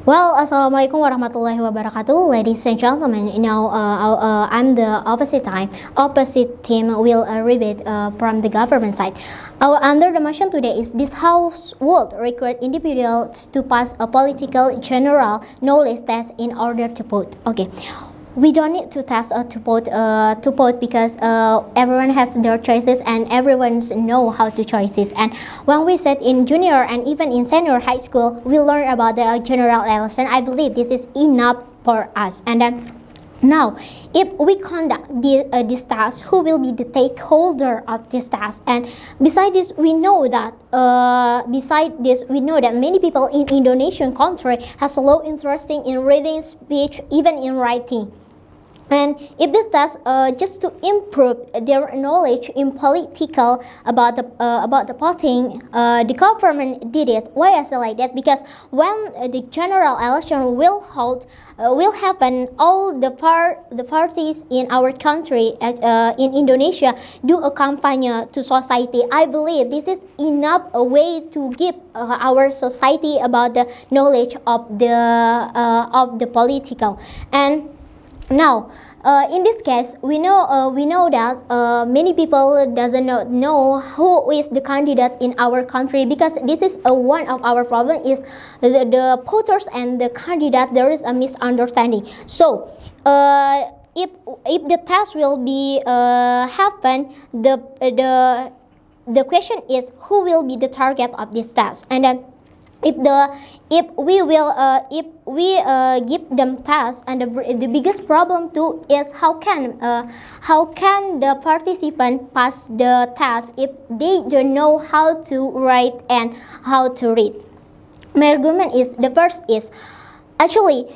Well, Assalamualaikum warahmatullahi wabarakatuh, ladies and gentlemen. Now, I'm the opposite team will read from the government side. Our under the motion today is this House would require individuals to pass a political general knowledge test in order to vote. Okay. We don't need to test to vote because everyone has their choices and everyone know how to choices. And when we said in junior and even in senior high school, we learn about the general election. I believe this is enough for us. And then now, if we conduct this task, who will be the stakeholder of this task? And beside this, we know that many people in Indonesian country has a low interest in reading, speech, even in writing. And if this task just to improve their knowledge in political about the voting, the government did it. Why I say like that? Because when the general election will happen, all the parties in our country in Indonesia do a campaign to society. I believe this is enough a way to give our society about the knowledge of the political. And now, in this case, we know that many people doesn't know who is the candidate in our country, because this is one of our problem is the voters and the candidate, there is a misunderstanding. So, if the test will be happen, the question is who will be the target of this test, and then if we give them tasks, and the biggest problem too is how can the participant pass the task if they don't know how to write and how to read. My argument is the first is actually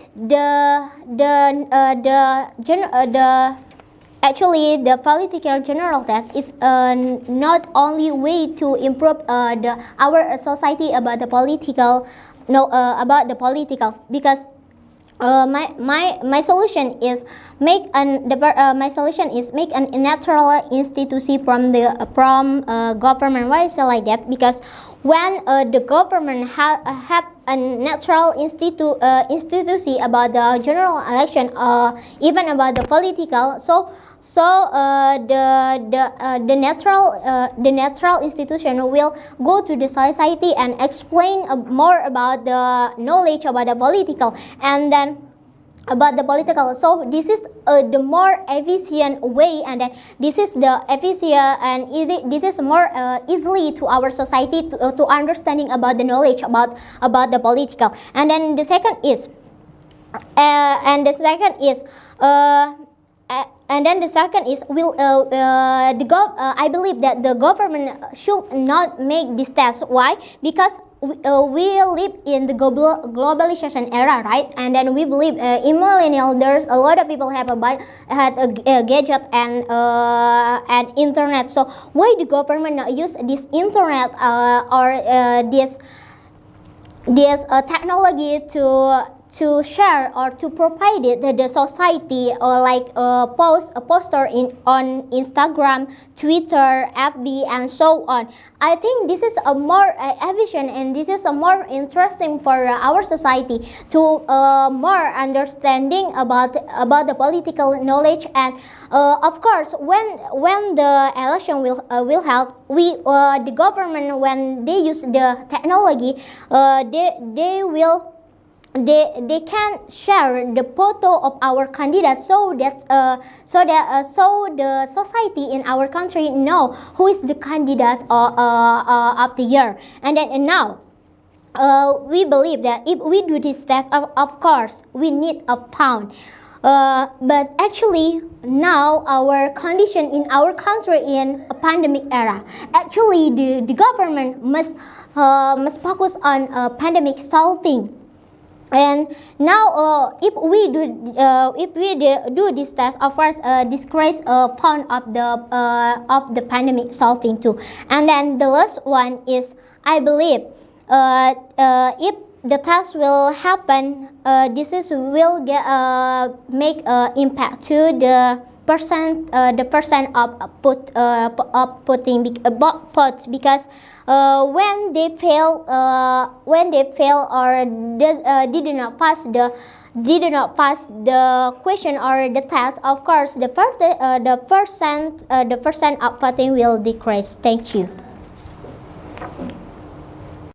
Actually, the political general test is not only way to improve our society about the political, because my solution is make an natural institution from government. Why is it like that? Because when the government have a natural institution about the general election, even about the political, the natural institution will go to the society and explain more about the knowledge about the political, and then about the political. So this is the more efficient way, and then this is the efficient, and this is more easily to our society to understanding about the knowledge about the political. And then the second is I believe that the government should not make this test. Why? Because we live in the globalization era, right? And then we believe in millennial, there's a lot of people had a gadget and internet. So why the government not use this internet or this technology to share or to provide it to the society, or like post a poster on Instagram, Twitter, FB, and so on. I think this is a more efficient, and this is a more interesting for our society to more understanding about the political knowledge. And of course, when the election will held, the government, when they use the technology, they can share the photo of our candidates, so the society in our country know who is the candidate of the year. And then now we believe that if we do this step, of course we need a pound. But actually now our condition in our country in a pandemic era, actually the government must focus on pandemic solving. And now, if we do this test, of course, disgrace point of the pandemic solving too. And then the last one is, I believe, if the test will happen, will make impact to the percent of pots, because when they fail or did not pass the question or the test, of course the percent of voting will decrease. Thank you.